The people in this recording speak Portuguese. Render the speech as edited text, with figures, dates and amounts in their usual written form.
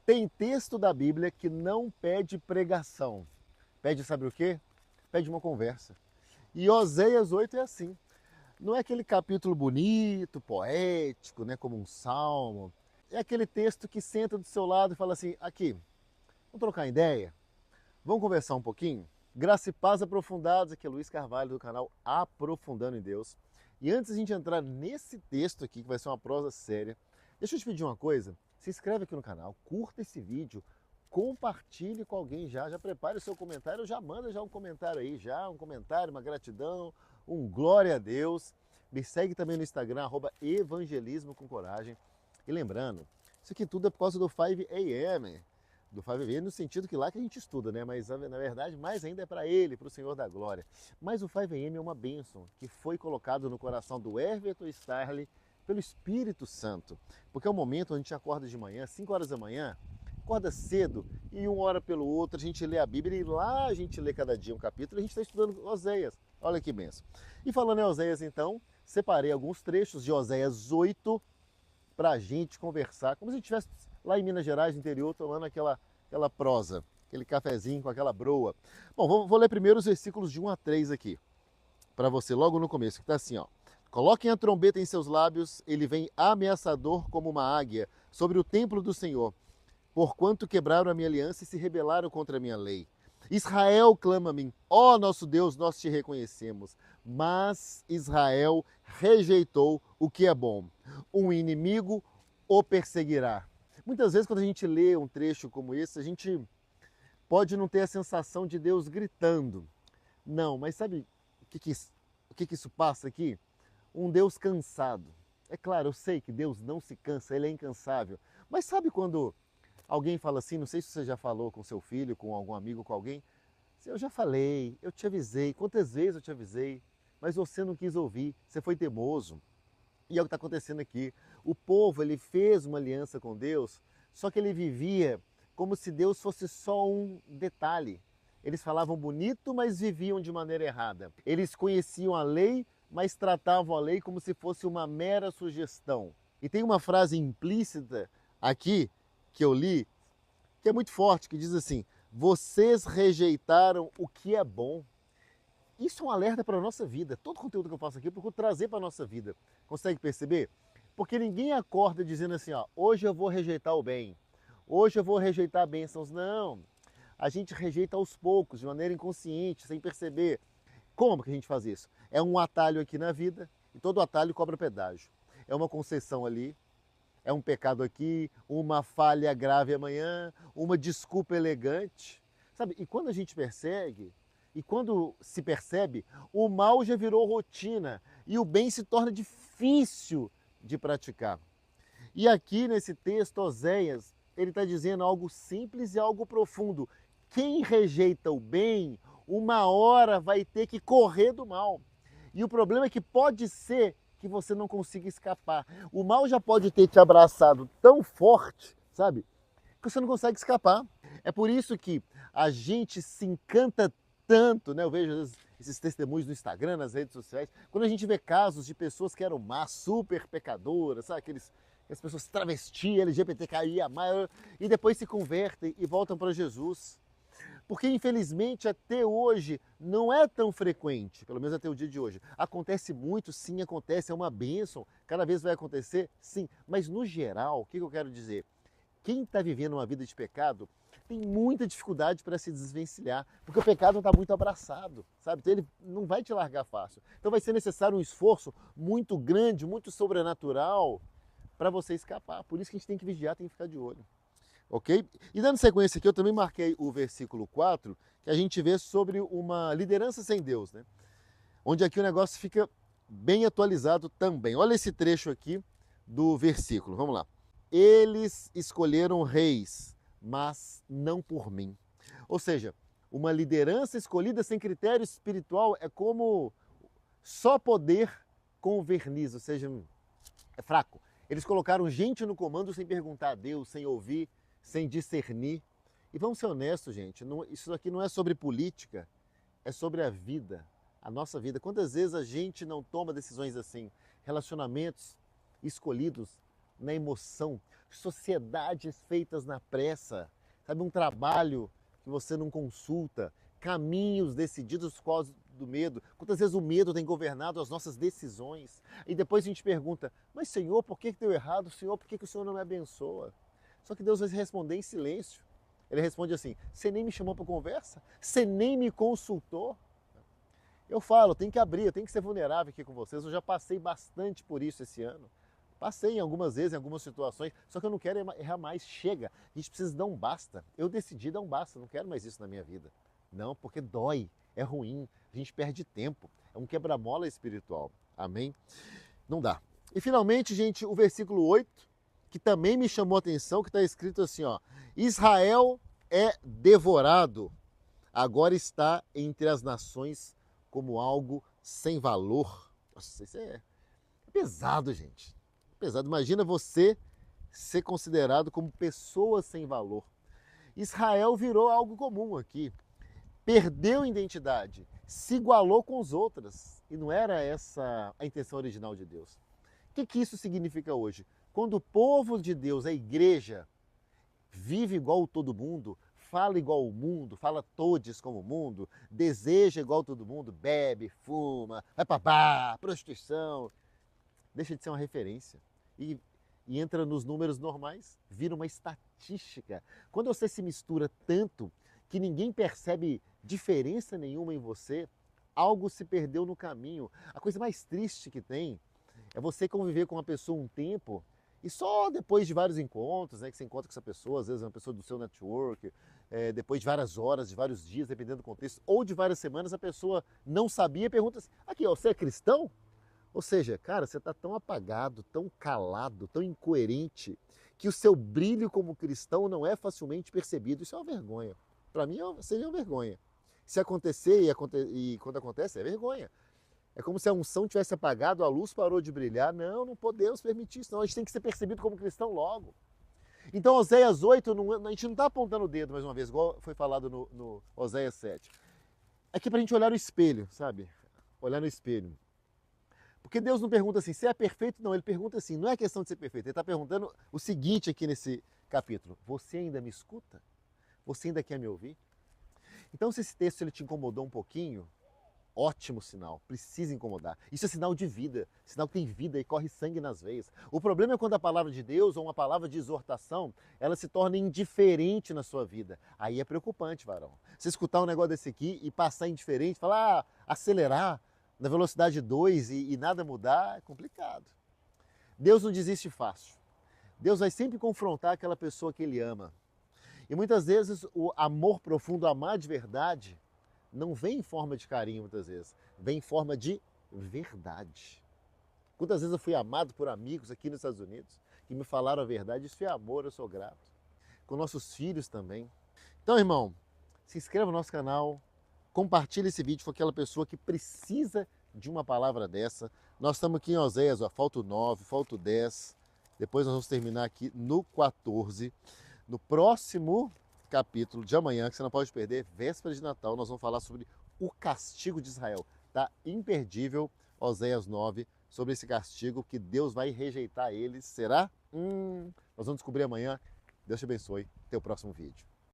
Tem texto da Bíblia que não pede pregação. Pede, sabe o quê? Pede uma conversa. E Oséias 8 é assim. Não é aquele capítulo bonito, poético, né, como um salmo. É aquele texto que senta do seu lado e fala assim, aqui, vamos trocar ideia? Vamos conversar um pouquinho? Graça e paz aprofundados, aqui é Luiz Carvalho do canal Aprofundando em Deus. E antes de a gente entrar nesse texto aqui, que vai ser uma prosa séria, deixa eu te pedir uma coisa. Se inscreve aqui no canal, curta esse vídeo, compartilhe com alguém já prepare o seu comentário, já manda já um comentário aí, um comentário, uma gratidão, um glória a Deus. Me segue também no Instagram, @evangelismo com coragem. E lembrando, isso aqui tudo é por causa do 5am, do 5am no sentido que lá que a gente estuda, né? Mas na verdade, mais ainda é para Ele, para o Senhor da Glória. Mas o 5am é uma bênção que foi colocado no coração do Everton Starley pelo Espírito Santo. Porque é o momento onde a gente acorda de manhã, 5 horas da manhã, acorda cedo e uma hora pelo outro a gente lê a Bíblia e lá a gente lê cada dia um capítulo e a gente está estudando Oséias. Olha que benção. E falando em Oséias então, separei alguns trechos de Oséias 8 para a gente conversar, como se a gente estivesse lá em Minas Gerais, no interior, tomando aquela prosa, aquele cafezinho com aquela broa. Bom, vou ler primeiro os versículos de 1 a 3 aqui, para você, logo no começo, que está assim, ó. Coloquem a trombeta em seus lábios, ele vem ameaçador como uma águia sobre o templo do Senhor, porquanto quebraram a minha aliança e se rebelaram contra a minha lei. Israel clama a mim, ó nosso Deus, nós te reconhecemos. Mas Israel rejeitou o que é bom. Um inimigo o perseguirá. Muitas vezes quando a gente lê um trecho como esse, a gente pode não ter a sensação de Deus gritando. Não, mas sabe o que isso passa aqui? Um Deus cansado. É claro, eu sei que Deus não se cansa, Ele é incansável. Mas sabe quando alguém fala assim, não sei se você já falou com seu filho, com algum amigo, com alguém, eu já falei, eu te avisei, quantas vezes eu te avisei, mas você não quis ouvir, você foi teimoso. E é o que está acontecendo aqui. O povo, ele fez uma aliança com Deus, só que ele vivia como se Deus fosse só um detalhe. Eles falavam bonito, mas viviam de maneira errada. Eles conheciam a lei, mas tratavam a lei como se fosse uma mera sugestão. E tem uma frase implícita aqui, que eu li, que é muito forte, que diz assim, vocês rejeitaram o que é bom. Isso é um alerta para a nossa vida. Todo conteúdo que eu faço aqui eu procuro trazer para a nossa vida. Consegue perceber? Porque ninguém acorda dizendo assim, ó, hoje eu vou rejeitar o bem, hoje eu vou rejeitar bênçãos. Não, a gente rejeita aos poucos, de maneira inconsciente, sem perceber. Como que a gente faz isso? É um atalho aqui na vida, e todo atalho cobra pedágio. É uma concessão ali, é um pecado aqui, uma falha grave amanhã, uma desculpa elegante. Sabe? E quando a gente persegue, e quando se percebe, o mal já virou rotina e o bem se torna difícil de praticar. E aqui nesse texto, Oséias, ele está dizendo algo simples e algo profundo. Quem rejeita o bem, uma hora vai ter que correr do mal. E o problema é que pode ser que você não consiga escapar. O mal já pode ter te abraçado tão forte, sabe? Que você não consegue escapar. É por isso que a gente se encanta tanto, né? Eu vejo às vezes esses testemunhos no Instagram, nas redes sociais, quando a gente vê casos de pessoas que eram más, super pecadoras, sabe? As pessoas travesti, LGBTQIA+, e depois se convertem e voltam para Jesus. Porque, infelizmente, até hoje não é tão frequente, pelo menos até o dia de hoje. Acontece muito, sim, acontece, é uma bênção, cada vez vai acontecer, sim. Mas, no geral, o que eu quero dizer? Quem está vivendo uma vida de pecado tem muita dificuldade para se desvencilhar, porque o pecado está muito abraçado, sabe? Então, ele não vai te largar fácil. Então, vai ser necessário um esforço muito grande, muito sobrenatural para você escapar. Por isso que a gente tem que vigiar, tem que ficar de olho. Ok? E dando sequência aqui, eu também marquei o versículo 4, que a gente vê sobre uma liderança sem Deus, né? Onde aqui o negócio fica bem atualizado também. Olha esse trecho aqui do versículo, vamos lá. Eles escolheram reis, mas não por mim. Ou seja, uma liderança escolhida sem critério espiritual é como só poder com verniz, ou seja, é fraco. Eles colocaram gente no comando sem perguntar a Deus, sem ouvir, sem discernir. E vamos ser honestos, gente, isso aqui não é sobre política, é sobre a vida, a nossa vida. Quantas vezes a gente não toma decisões assim? Relacionamentos escolhidos na emoção, sociedades feitas na pressa, sabe, um trabalho que você não consulta, caminhos decididos por causa do medo. Quantas vezes o medo tem governado as nossas decisões? E depois a gente pergunta, mas Senhor, por que deu errado? Senhor, por que o Senhor não me abençoa? Só que Deus vai responder em silêncio. Ele responde assim, você nem me chamou para conversa? Você nem me consultou? Eu falo, tem que abrir, eu tenho que ser vulnerável aqui com vocês. Eu já passei bastante por isso esse ano. Passei em algumas vezes, em algumas situações, só que eu não quero errar mais. Chega, a gente precisa dar um basta. Eu decidi dar um basta, não quero mais isso na minha vida. Não, porque dói, é ruim, a gente perde tempo. É um quebra-mola espiritual. Amém? Não dá. E finalmente, gente, o versículo 8, que também me chamou a atenção, que está escrito assim, ó. Israel é devorado, agora está entre as nações como algo sem valor. Nossa, isso é pesado, gente. Pesado. Imagina você ser considerado como pessoa sem valor. Israel virou algo comum aqui. Perdeu a identidade, se igualou com os outros. E não era essa a intenção original de Deus. O que isso significa hoje? Quando o povo de Deus, a igreja, vive igual todo mundo, fala igual o mundo, fala todes como o mundo, deseja igual todo mundo, bebe, fuma, vai pra bar, prostituição, deixa de ser uma referência e entra nos números normais, vira uma estatística. Quando você se mistura tanto que ninguém percebe diferença nenhuma em você, algo se perdeu no caminho. A coisa mais triste que tem é você conviver com uma pessoa um tempo e só depois de vários encontros, né, que você encontra com essa pessoa, às vezes é uma pessoa do seu network, depois de várias horas, de vários dias, dependendo do contexto, ou de várias semanas, a pessoa não sabia e pergunta assim, aqui, ó, você é cristão? Ou seja, cara, você está tão apagado, tão calado, tão incoerente, que o seu brilho como cristão não é facilmente percebido. Isso é uma vergonha. Para mim seria uma vergonha. Se acontecer e quando acontece, é vergonha. É como se a unção tivesse apagado, a luz parou de brilhar. Não, não podemos permitir isso. Não. A gente tem que ser percebido como cristão logo. Então, Oséias 8, a gente não está apontando o dedo mais uma vez, igual foi falado no Oséias 7. É aqui para a gente olhar no espelho, sabe? Olhar no espelho. Porque Deus não pergunta assim, você é perfeito? Não, ele pergunta assim, não é questão de ser perfeito. Ele está perguntando o seguinte aqui nesse capítulo. Você ainda me escuta? Você ainda quer me ouvir? Então, se esse texto ele te incomodou um pouquinho, ótimo sinal, precisa incomodar. Isso é sinal de vida, sinal que tem vida e corre sangue nas veias. O problema é quando a palavra de Deus ou uma palavra de exortação, ela se torna indiferente na sua vida. Aí é preocupante, varão. Você escutar um negócio desse aqui e passar indiferente, falar, acelerar na velocidade 2 e nada mudar, é complicado. Deus não desiste fácil. Deus vai sempre confrontar aquela pessoa que Ele ama. E muitas vezes o amor profundo, amar de verdade, não vem em forma de carinho, muitas vezes. Vem em forma de verdade. Quantas vezes eu fui amado por amigos aqui nos Estados Unidos que me falaram a verdade, isso é amor, eu sou grato. Com nossos filhos também. Então, irmão, se inscreva no nosso canal, compartilhe esse vídeo com aquela pessoa que precisa de uma palavra dessa. Nós estamos aqui em Oséias, ó, falta o 9, falta o 10. Depois nós vamos terminar aqui no 14. No próximo capítulo de amanhã, que você não pode perder, véspera de Natal, nós vamos falar sobre o castigo de Israel. Tá imperdível, Oséias 9, sobre esse castigo que Deus vai rejeitar eles. Será? Nós vamos descobrir amanhã. Deus te abençoe. Até o próximo vídeo.